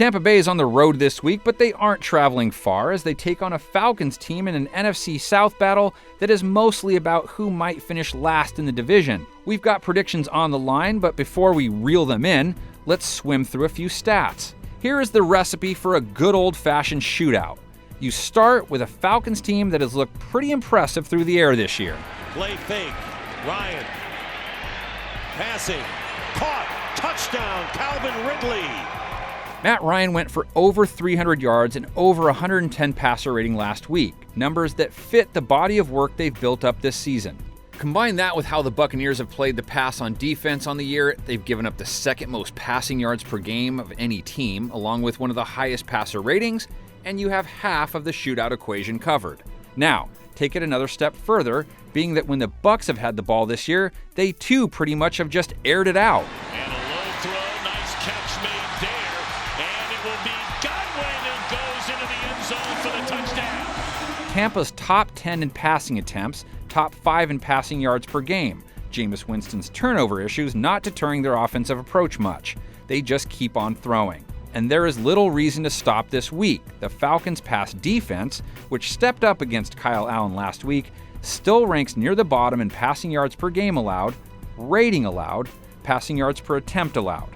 Tampa Bay is on the road this week, but they aren't traveling far as they take on a Falcons team in an NFC South battle that is mostly about who might finish last in the division. We've got predictions on the line, but before we reel them in, let's swim through a few stats. Here is the recipe for a good old-fashioned shootout. You start with a Falcons team that has looked pretty impressive through the air this year. Play fake, Ryan, passing, caught, touchdown, Calvin Ridley. Matt Ryan went for over 300 yards and over 110 passer rating last week, numbers that fit the body of work they've built up this season. Combine that with how the Buccaneers have played the pass on defense on the year. They've given up the second most passing yards per game of any team, along with one of the highest passer ratings, and you have half of the shootout equation covered. Now, take it another step further, being that when the BUCS have had the ball this year, they too pretty much have just aired it out. And a low throw, nice catch made there, and it will be Godwin who goes into the end zone for the touchdown. Tampa's top 10 in passing attempts, top 5 in passing yards per game. Jameis Winston's turnover issues not deterring their offensive approach much. They just keep on throwing. And there is little reason to stop this week. The Falcons' pass defense, which stepped up against Kyle Allen last week, still ranks near the bottom in passing yards per game allowed, rating allowed, passing yards per attempt allowed.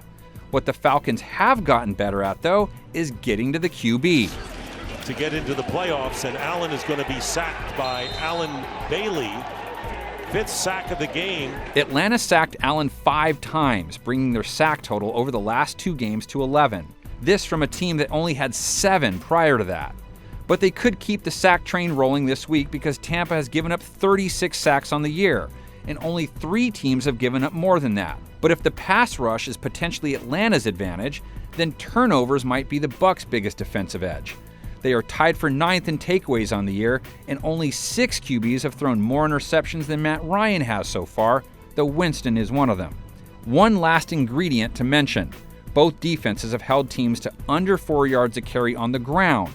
What the Falcons have gotten better at, though, is getting to the QB. To get into the playoffs, and Allen is going to be sacked by Allen Bailey. 5th sack of the game. Atlanta sacked Allen 5 times, bringing their sack total over the last 2 games to 11. This from a team that only had 7 prior to that. But they could keep the sack train rolling this week because Tampa has given up 36 sacks on the year, and only 3 teams have given up more than that. But if the pass rush is potentially Atlanta's advantage, then turnovers might be the BUCS' biggest defensive edge. They are tied for 9th in takeaways on the year, and only 6 QBs have thrown more interceptions than Matt Ryan has so far, though Winston is one of them. One last ingredient to mention. Both defenses have held teams to under 4 yards a carry on the ground,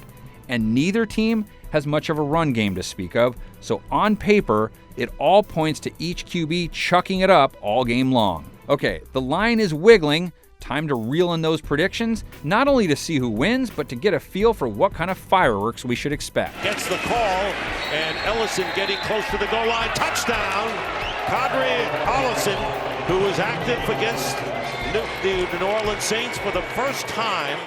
and neither team has much of a run game to speak of, so on paper, it all points to each QB chucking it up all game long. Okay, the line is wiggling. Time to reel in those predictions, not only to see who wins, but to get a feel for what kind of fireworks we should expect. Gets the call, and Ellison getting close to the goal line. Touchdown! Kadri Allison, who was active against the New Orleans Saints for the first time.